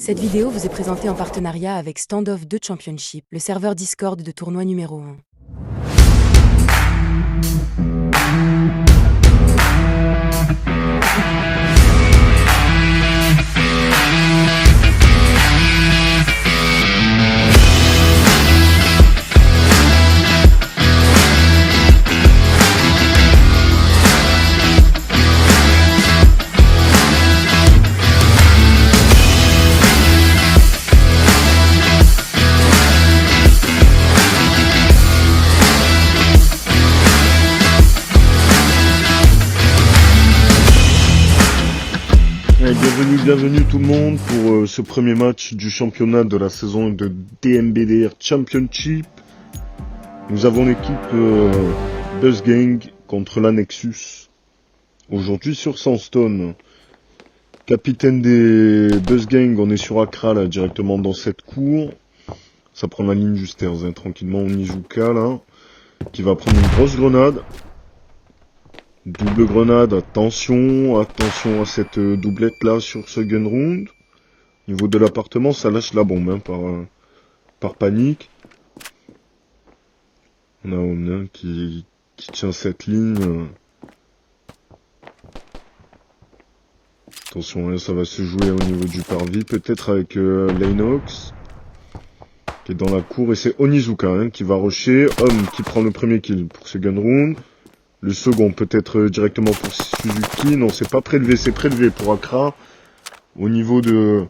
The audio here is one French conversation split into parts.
Cette vidéo vous est présentée en partenariat avec Standoff 2 Championship, le serveur Discord de tournoi numéro 1. Bienvenue tout le monde pour ce premier match du championnat de la saison de DMBDR Championship. Nous avons l'équipe BuzzGang contre la Nexus. Aujourd'hui sur Sandstone. Capitaine des BuzzGang, on est sur Accra là, directement dans cette cour. Ça prend la ligne du stairs, hein, tranquillement. Onizuka là, qui va prendre une grosse grenade. Double grenade, attention à cette doublette là sur ce gun round. Au niveau de l'appartement, ça lâche la bombe hein, par panique. On a Omnia qui tient cette ligne. Attention, hein, ça va se jouer au niveau du parvis, peut-être avec Lanox qui est dans la cour, et c'est Onizuka hein, qui va rusher. Homme qui prend le premier kill pour ce gun round. Le second peut-être directement pour Suzuki. Non, c'est pas prélevé, c'est prélevé pour Accra. Au niveau de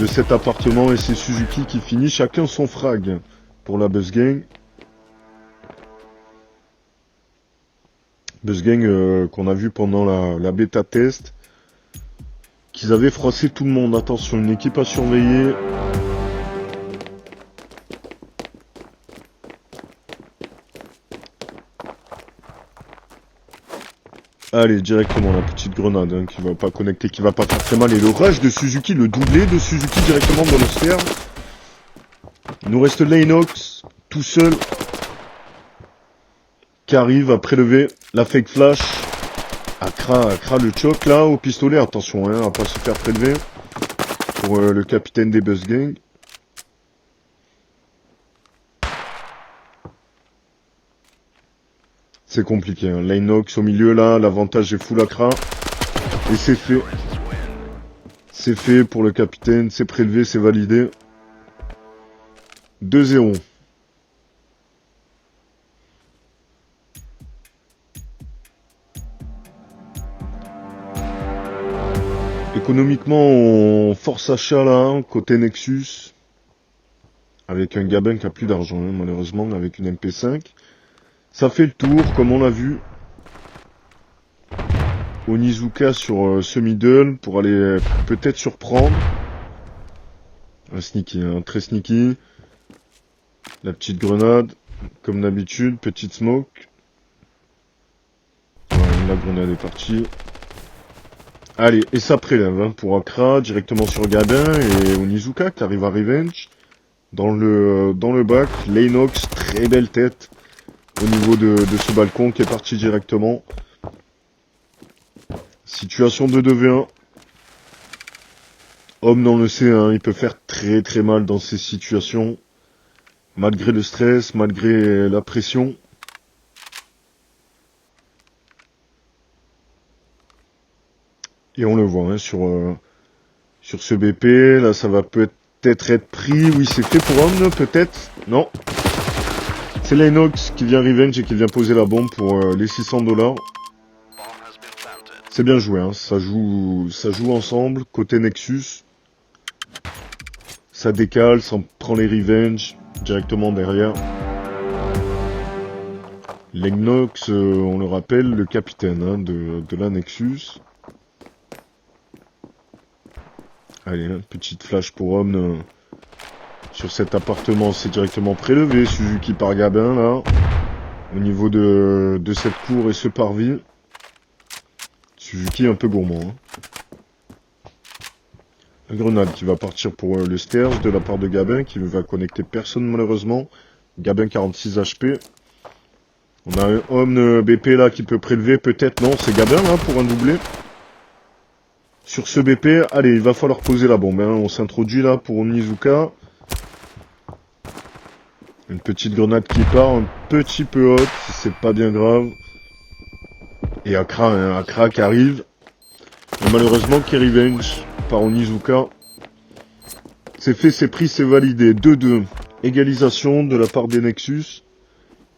cet appartement, et c'est Suzuki qui finit. Chacun son frag pour la BuzzGang. BuzzGang qu'on a vu pendant la bêta test. Qu'ils avaient froissé tout le monde. Attention, une équipe à surveiller. Allez, directement la petite grenade hein, qui va pas connecter, qui va pas faire très mal. Et le rush de Suzuki, le doublé de Suzuki directement dans le sphère. Il nous reste Lanox, tout seul, qui arrive à prélever la fake flash. Accra le choc là au pistolet. Attention hein, à pas se faire prélever pour le capitaine des BuzzGang. C'est compliqué, hein. Lanox au milieu là, l'avantage est full Accra. Et c'est fait. C'est fait pour le capitaine, c'est prélevé, c'est validé. 2-0. Économiquement, on force achat là, hein, côté Nexus. Avec un Gabin qui a plus d'argent, hein, malheureusement, avec une MP5. Ça fait le tour, comme on l'a vu. Onizuka sur ce middle pour aller peut-être surprendre. Un sneaky, hein, très sneaky. La petite grenade, comme d'habitude, petite smoke. Voilà, la grenade est partie. Allez, et ça prélève hein, pour Accra, directement sur Gabin et Onizuka qui arrive à Revenge. Dans le bac, Lanox, très belle tête. Au niveau de ce balcon qui est parti directement. Situation de 2v1. Homme dans le C, hein, il peut faire très très mal dans ces situations. Malgré le stress, malgré la pression. Et on le voit hein, sur ce BP. Là ça va peut-être être pris. Oui c'est fait pour Homme peut-être. Non. C'est Lanox qui vient revenge et qui vient poser la bombe pour les $600. C'est bien joué, hein. Ça joue ensemble, côté Nexus. Ça décale, ça prend les revenge directement derrière. Lanox, on le rappelle, le capitaine hein, de la Nexus. Allez, hein, petite flash pour homme. Sur cet appartement, c'est directement prélevé. Suzuki par Gabin, là. Au niveau de cette cour et ce parvis. Suzuki un peu gourmand. Hein. La grenade qui va partir pour le stairs de la part de Gabin, qui ne va connecter personne malheureusement. Gabin 46 HP. On a un homme BP là qui peut prélever, peut-être. Non, c'est Gabin là pour un doublé. sur ce BP. Allez, il va falloir poser la bombe. Hein. On s'introduit là pour Onizuka. Une petite grenade qui part, un petit peu haute, c'est pas bien grave. Et Accra, hein, Accra qui arrive. Et malheureusement, Kerry Revenge par Onizuka. C'est fait, c'est pris, c'est validé. 2-2. Égalisation de la part des Nexus.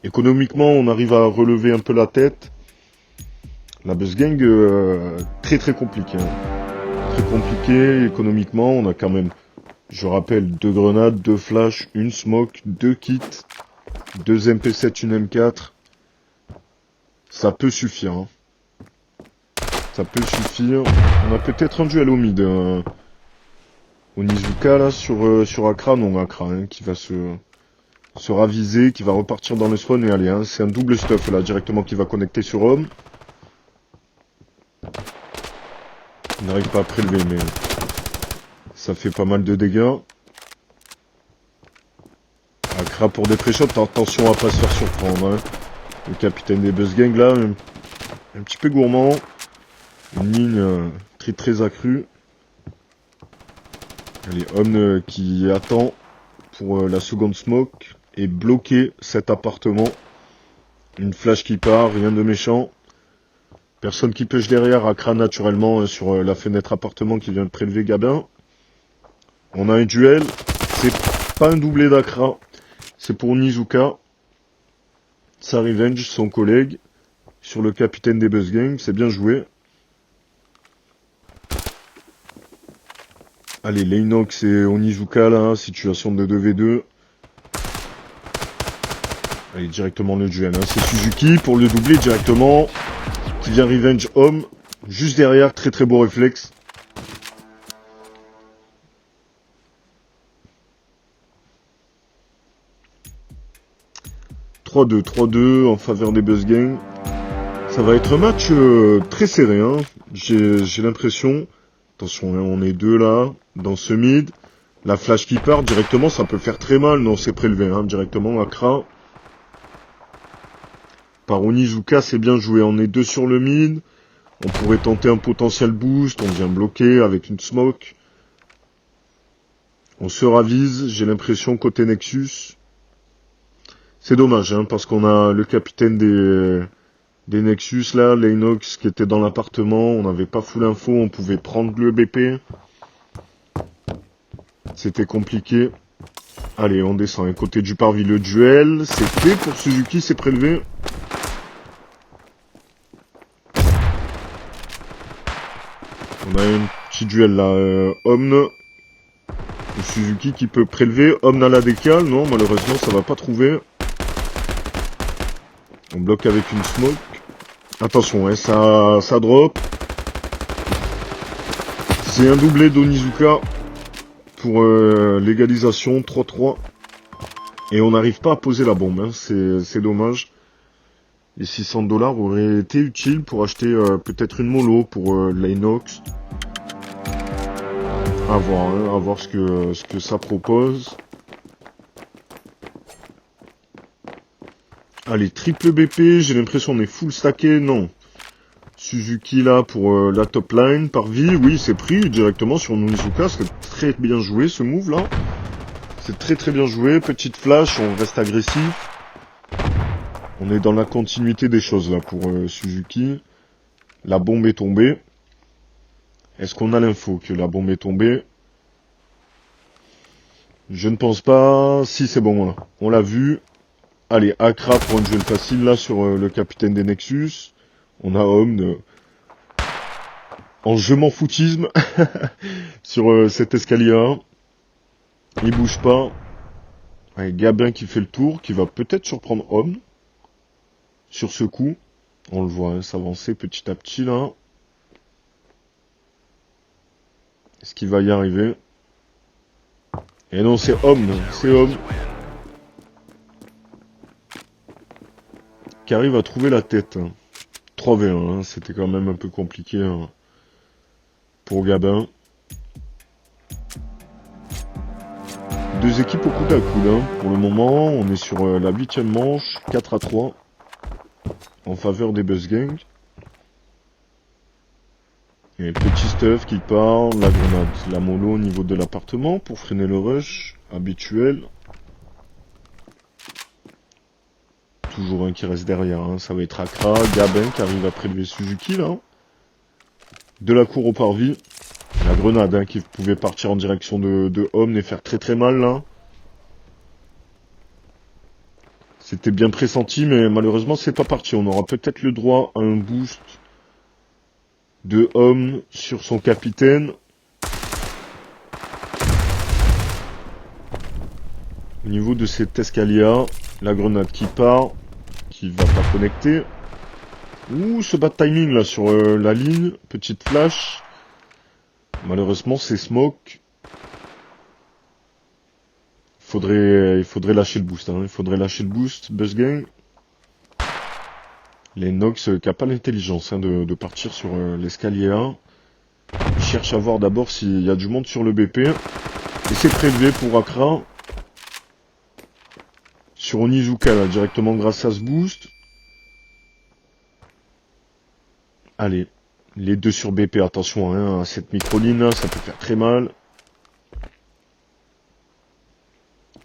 Économiquement, on arrive à relever un peu la tête. La Buzz Gang, très très compliqué. Hein. Très compliqué économiquement. On a quand même, je rappelle, 2 grenades, 2 flashs, 1 smoke, 2 kits, 2 MP7, une M4. Ça peut suffire. Hein. Ça peut suffire. On a peut-être un duel au mid. Onizuka là sur Accra, non Accra, hein, qui va se raviser, qui va repartir dans le spawn. Et allez, hein, c'est un double stuff là, directement qui va connecter sur Homme. Il n'arrive pas à prélever, mais ça fait pas mal de dégâts. Accra pour des pré-shots, attention à pas se faire surprendre. Hein. Le capitaine des Buzz Gang là, un petit peu gourmand. Une ligne très très accrue. Allez, Homme qui attend pour la seconde smoke et bloquer cet appartement. Une flash qui part, rien de méchant. Personne qui pêche derrière, Accra naturellement sur la fenêtre appartement qui vient de prélever Gabin. On a un duel, c'est pas un doublé d'Accra, c'est pour Onizuka. Sa revenge, son collègue, sur le capitaine des Buzz Gang, c'est bien joué. Allez, Leinox et Onizuka là, situation de 2v2. Allez, directement le duel, hein. C'est Suzuki pour le doubler directement. Qui vient revenge Homme. Juste derrière, très très beau réflexe. « 3-2 en faveur des Buzz Gang. Ça va être un match très serré, hein. J'ai l'impression. Attention, hein, on est 2 là, dans ce mid. La flash qui part directement, ça peut faire très mal. Non, c'est prélevé, hein, directement, Accra. Par Onizuka, c'est bien joué. On est 2 sur le mid. On pourrait tenter un potentiel boost. On vient bloquer avec une smoke. On se ravise, j'ai l'impression, côté Nexus. C'est dommage, hein, parce qu'on a le capitaine des Nexus, là, Leinox, qui était dans l'appartement. On n'avait pas full info, on pouvait prendre le BP. C'était compliqué. Allez, on descend. Et côté du parvis, le duel. C'est fait pour Suzuki, c'est prélevé. On a un petit duel là. Homme. Suzuki qui peut prélever. Homme à la décale. Non, malheureusement, ça va pas trouver. On bloque avec une smoke. Attention, hein, ça drop. C'est un doublé d'Onizuka pour l'égalisation 3-3. Et on n'arrive pas à poser la bombe. Hein. C'est dommage. Les 600$ auraient été utiles pour acheter peut-être une mollo pour l'Inox. À voir, hein, à voir ce que ça propose. Allez, triple BP, j'ai l'impression qu'on est full stacké, non. Suzuki là pour la top line, par vie, oui c'est pris directement sur Onizuka, c'est très bien joué ce move là. C'est très très bien joué, petite flash, on reste agressif. On est dans la continuité des choses là pour Suzuki. La bombe est tombée. Est-ce qu'on a l'info que la bombe est tombée? Je ne pense pas. Si c'est bon là, on l'a vu. Allez, Accra pour un duel facile là sur le capitaine des Nexus. On a Homme en je m'en foutisme sur cet escalier. Il bouge pas. Allez, Gabin qui fait le tour, qui va peut-être surprendre Homme sur ce coup. On le voit hein, s'avancer petit à petit là. Est-ce qu'il va y arriver? Et non, c'est Homme, c'est Homme. Qui arrive à trouver la tête. 3v1, hein, c'était quand même un peu compliqué hein, pour Gabin. Deux équipes au coude à coude. Hein. Pour le moment, on est sur la 8e manche, 4-3, en faveur des Buzz Gang. Et petit stuff qui part, la grenade, la mollo au niveau de l'appartement pour freiner le rush habituel. Toujours un qui reste derrière, hein. Ça va être Accra, Gabin qui arrive à prélever Suzuki là. De la cour au parvis. La grenade hein, qui pouvait partir en direction de Homme et faire très très mal là. C'était bien pressenti mais malheureusement c'est pas parti. On aura peut-être le droit à un boost de Homme sur son capitaine. Au niveau de cet escalier, la grenade qui part, qui va pas connecter. Ouh, ce bad timing là sur la ligne, petite flash. Malheureusement c'est smoke. Il faudrait lâcher le boost, hein. Il faudrait lâcher le boost, Buzz Gang. Lennox qui a pas l'intelligence hein, de partir sur l'escalier 1. Il cherche à voir d'abord s'il y a du monde sur le BP. Et c'est prélevé pour Accra. Sur Onizuka là, directement grâce à ce boost. Allez, les deux sur BP, attention hein, à cette microline là, ça peut faire très mal.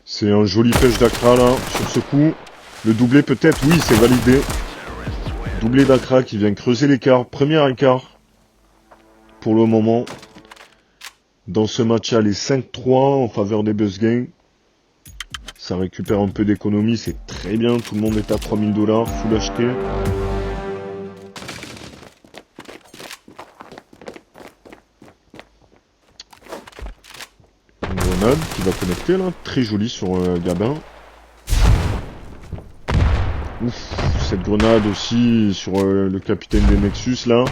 C'est un joli pêche d'Accra là, sur ce coup. Le doublé peut-être, oui c'est validé. Doublé d'Accra qui vient creuser l'écart, premier écart pour le moment. Dans ce match là, les 5-3 en faveur des Buzz Gang. Ça récupère un peu d'économie, c'est très bien, tout le monde est à 3000 $, full acheté. Une grenade qui va connecter là, très jolie sur Gabin. Ouf, cette grenade aussi sur le capitaine des Nexus là.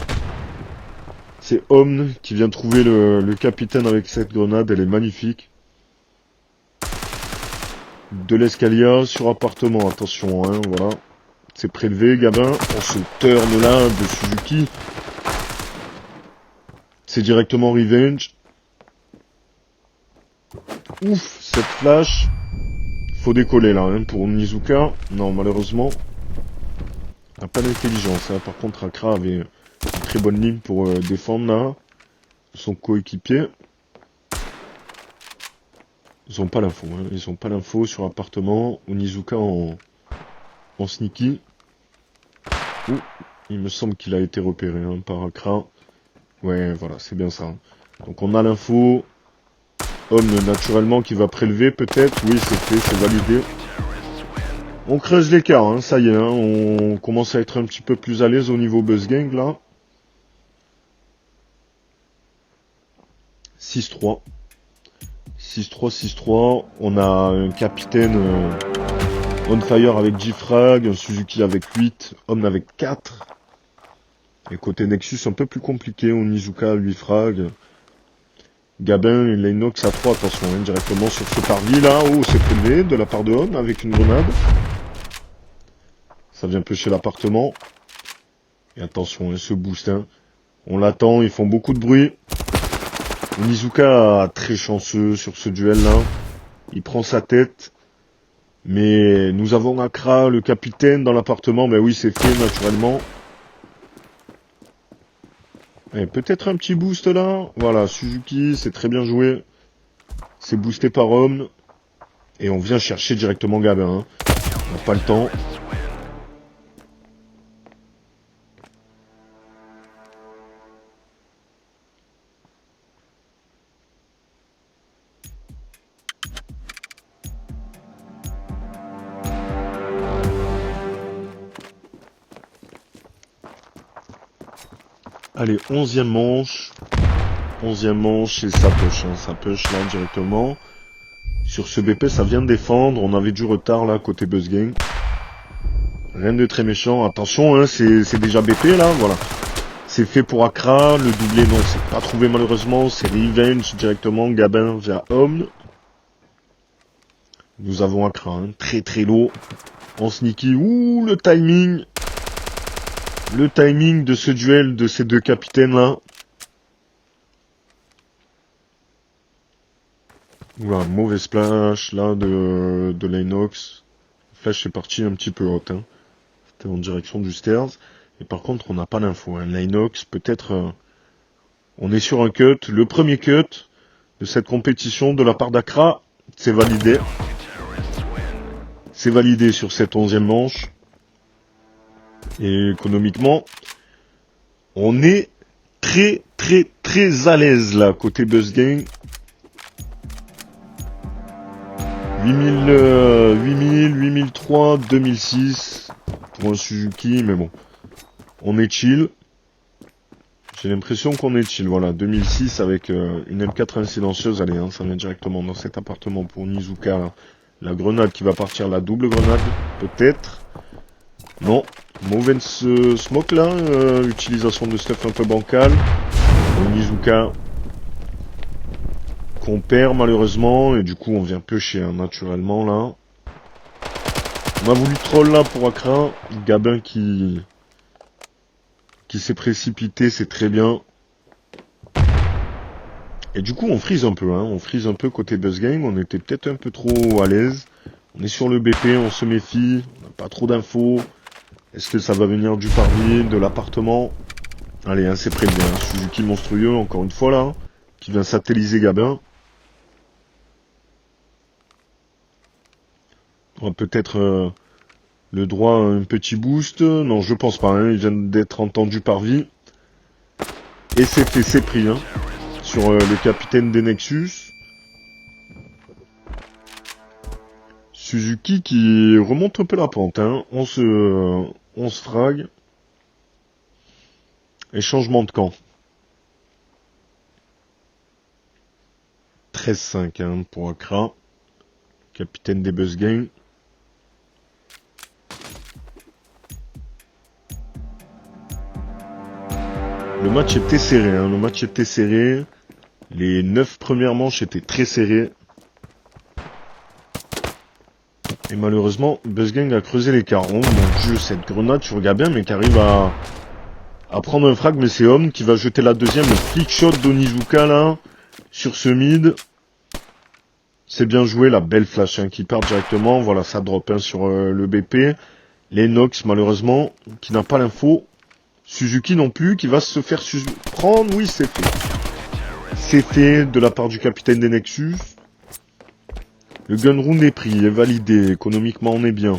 C'est Omn qui vient trouver le capitaine avec cette grenade, elle est magnifique. De l'escalier sur appartement, attention hein, voilà. C'est prélevé, Gabin. On se turn là de Suzuki. C'est directement Revenge. Ouf, cette flash. Faut décoller là hein, pour Nizuka. Non, malheureusement. Il n'a pas d'intelligence. Hein. Par contre, Accra avait une très bonne ligne pour défendre là. Son coéquipier. Ils ont pas l'info. Hein. Ils ont pas l'info sur appartement. Onizuka en sneaky. Ouh, il me semble qu'il a été repéré hein, par Accra. Ouais, voilà, c'est bien ça. Donc on a l'info. Homme naturellement qui va prélever peut-être. Oui, c'est fait, c'est validé. On creuse l'écart, hein, ça y est. Hein, on commence à être un petit peu plus à l'aise au niveau Buzz Gang là. 6-3. 6-3, 6-3. On a un capitaine on fire avec G-Frag, un Suzuki avec 8, Homme avec 4. Et côté Nexus, un peu plus compliqué. Onizuka 8 frags. Gabin et Lennox à 3, attention, hein, directement sur ce parvis là. Oh, c'est prélevé de la part de Homme avec une grenade. Ça vient pêcher l'appartement. Et attention, hein, ce boost. Hein. On l'attend, ils font beaucoup de bruit. Onizuka très chanceux sur ce duel là. Il prend sa tête. Mais nous avons Accra, le capitaine, dans l'appartement. Mais oui, c'est fait naturellement. Et peut-être un petit boost là. Voilà, Suzuki, c'est très bien joué. C'est boosté par Homme. Et on vient chercher directement Gabin. Hein. On n'a pas le temps. Allez, 11e manche. 11e manche et ça push. Hein. Ça push là directement. Sur ce BP, ça vient de défendre. On avait du retard là, côté Buzz Gang. Rien de très méchant. Attention, hein, c'est déjà BP là, voilà. C'est fait pour Accra. Le doublé, non, c'est pas trouvé malheureusement. C'est Revenge directement. Gabin vers Homme. Nous avons Accra, hein, très très lourd. En sneaky. Ouh, le timing. Le timing de ce duel de ces deux capitaines là. Oula, mauvais splash là de Lennox. Flash est parti un petit peu haute. Hein. C'était en direction du stairs. Et par contre, on n'a pas l'info. Hein. Lennox peut-être On est sur un cut. Le premier cut de cette compétition de la part d'Accra. C'est validé. C'est validé sur cette 11e manche. Et économiquement, on est très à l'aise là, côté BuzzGang. 8003, 2006 pour un Suzuki, mais bon, on est chill. J'ai l'impression qu'on est chill, voilà, 2006 avec une M81 silencieuse, allez, hein, ça vient directement dans cet appartement pour Nizuka. La grenade qui va partir, la double grenade, peut-être. Non, mauvaise smoke là, utilisation de stuff un peu bancal. Nizuka qu'on perd malheureusement, et du coup on vient piocher hein, naturellement là. On a voulu troll là pour Accra, Gabin qui s'est précipité, c'est très bien. Et du coup on freeze un peu, hein, on freeze un peu côté BuzzGang, on était peut-être un peu trop à l'aise. On est sur le BP, on se méfie, on n'a pas trop d'infos. Est-ce que ça va venir du parvis, de l'appartement? Allez, hein, c'est prévu, hein. Suzuki monstrueux, encore une fois là, qui vient satelliser Gabin. On va peut-être le droit à un petit boost. Non, je pense pas, hein. Il vient d'être entendu par vie. Et c'est fait, c'est pris, hein, sur le capitaine des Nexus. Suzuki qui remonte un peu la pente, hein. On se frag. Et changement de camp. 13-5 hein, pour Accra. Capitaine des BuzzGang. Le match était serré, hein. Le match était serré. Les 9 premières manches étaient très serrées. Et malheureusement, BuzzGang a creusé l'écart. Oh mon dieu, cette grenade sur Gabin, mais qui arrive à prendre un frag, mais c'est Homme qui va jeter la deuxième. Le flick shot d'Onizuka là, sur ce mid. C'est bien joué, la belle flash hein, qui part directement. Voilà, ça drop hein, sur le BP. Lennox, malheureusement, qui n'a pas l'info. Suzuki non plus, qui va se faire prendre. Oui, c'est fait. C'est fait de la part du capitaine des Nexus. Le gun round est pris, est validé. Économiquement, on est bien.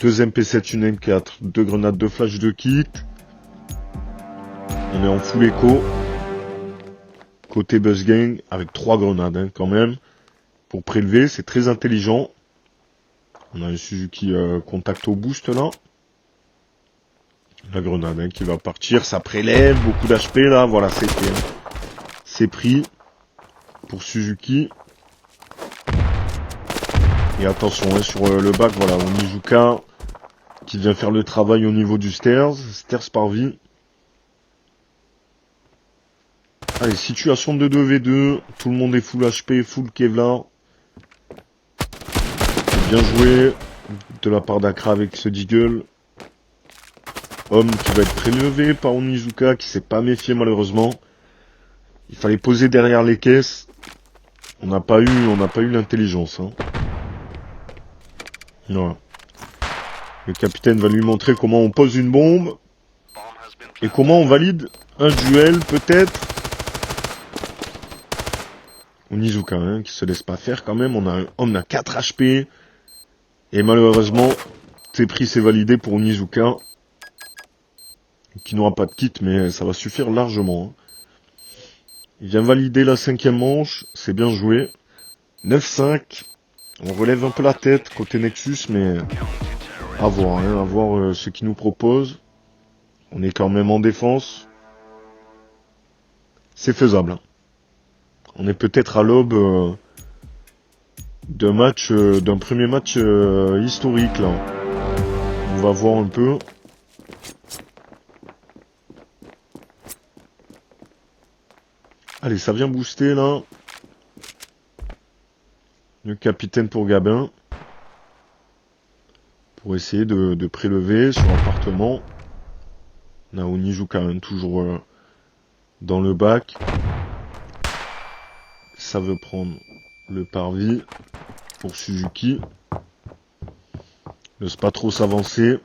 2 MP7, une M4, 2 grenades, 2 flash, 2 kits. On est en full écho. Côté BuzzGang, avec 3 grenades hein, quand même. Pour prélever, c'est très intelligent. On a un Suzuki contact au boost là. La grenade hein, qui va partir, ça prélève, beaucoup d'HP là, voilà c'est fait. Hein. C'est pris pour Suzuki. Et attention hein, sur le bac, voilà, Onizuka qui vient faire le travail au niveau du stairs par vie. Allez, situation de 2v2, tout le monde est full HP, full Kevlar. Bien joué de la part d'Accra avec ce Deagle. Homme qui va être prélevé par Onizuka qui s'est pas méfié malheureusement. Il fallait poser derrière les caisses. On n'a pas eu l'intelligence. Hein. Voilà. Le capitaine va lui montrer comment on pose une bombe. Et comment on valide un duel peut-être. Onizuka hein, qui se laisse pas faire quand même. On a 4 HP. Et malheureusement, c'est pris, c'est validé pour Onizuka. Qui n'aura pas de kit, mais ça va suffire largement. Hein. Il vient valider la 5e manche. C'est bien joué. 9-5. On relève un peu la tête côté Nexus, mais à voir, hein, à voir ce qu'il nous propose. On est quand même en défense. C'est faisable. Hein. On est peut-être à l'aube d'un premier match historique là. On va voir un peu. Allez, ça vient booster là. Le capitaine pour Gabin. Pour essayer de prélever sur l'appartement. On a Onizuka hein, toujours dans le bac. Ça veut prendre le parvis pour Suzuki. Laisse pas trop s'avancer.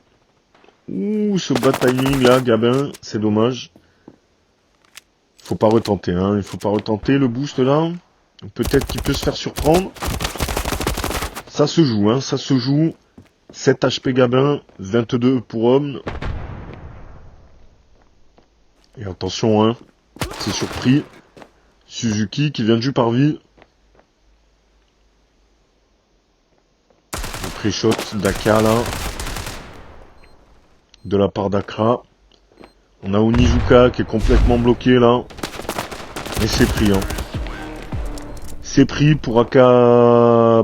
Ouh, ce bad timing là, Gabin, c'est dommage. Faut pas retenter, hein. Il faut pas retenter le boost là. Peut-être qu'il peut se faire surprendre. Ça se joue, hein. Ça se joue. 7 HP Gabin, 22 pour homme. Et attention, hein. C'est surpris. Suzuki qui vient du parvis. Le pré-shot d'Aka là. De la part d'Akra. On a Onizuka qui est complètement bloqué là. Et c'est pris, hein. C'est pris pour Akra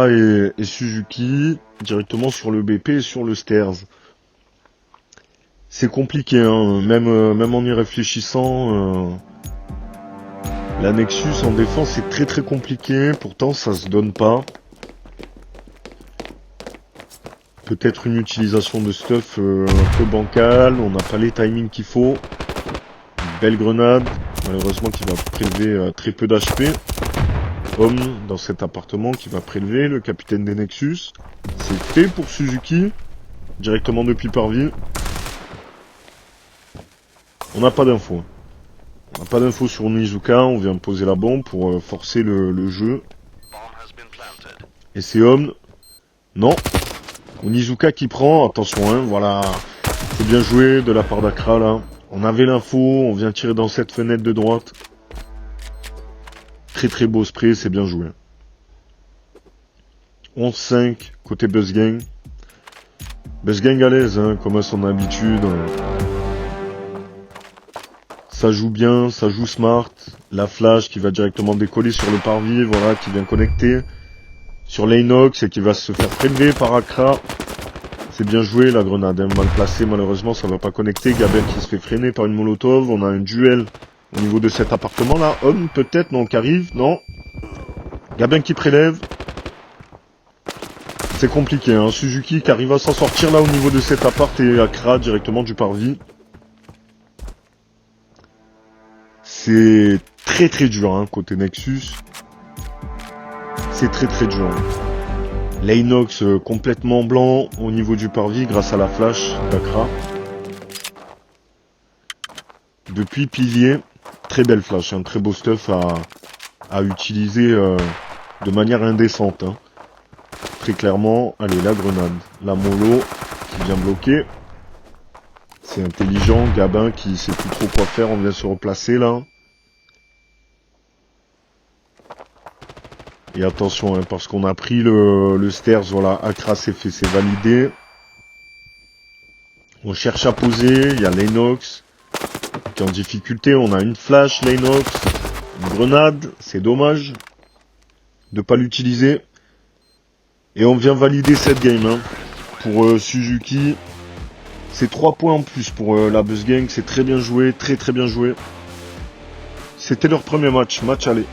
et Suzuki. Directement sur le BP et sur le stairs. C'est compliqué, hein. Même en y réfléchissant. La Nexus en défense c'est très très compliqué. Pourtant ça se donne pas. Peut-être une utilisation de stuff un peu bancale. On n'a pas les timings qu'il faut. Une belle grenade. Malheureusement qui va prélever très peu d'HP. Homme dans cet appartement qui va prélever le capitaine des Nexus. C'est fait pour Suzuki. Directement depuis parvis. On n'a pas d'infos. On n'a pas d'infos sur Onizuka. On vient poser la bombe pour forcer le jeu. Et c'est homme. Non. Onizuka qui prend. Attention, hein. Voilà. C'est bien joué de la part d'Akra là. On avait l'info. On vient tirer dans cette fenêtre de droite. Très très beau spray. C'est bien joué. 11-5 côté Buzzgang. Buzzgang à l'aise, hein, comme à son habitude. Ça joue bien, ça joue smart. La flash qui va directement décoller sur le parvis, voilà, qui vient connecter sur l'Inox et qui va se faire prélever par Akra. C'est bien joué la grenade, hein, mal placée, malheureusement ça va pas connecter. Gabin qui se fait freiner par une molotov. On a un duel au niveau de cet appartement là. Homme peut-être, non, qui arrive, non. Gabin qui prélève. C'est compliqué, hein. Suzuki qui arrive à s'en sortir là au niveau de cet appart et Akra directement du parvis. C'est très très dur, hein, côté Nexus. C'est très très dur. L'Inox complètement blanc au niveau du parvis grâce à la flash d'Akra. Depuis pilier, très belle flash, hein, très beau stuff à utiliser de manière indécente. Hein. Très clairement, allez, la grenade, la mollo qui vient bloquer. C'est intelligent, Gabin qui sait plus trop quoi faire, on vient se replacer là. Et attention, hein, parce qu'on a pris le stairs, voilà, Akra c'est fait, c'est validé. On cherche à poser, il y a l'Inox qui est en difficulté, on a une flash, l'Inox, une grenade, c'est dommage de pas l'utiliser. Et on vient valider cette game, hein, pour Suzuki. C'est 3 points en plus pour la Buzzgang, c'est très bien joué, très très bien joué. C'était leur premier match aller.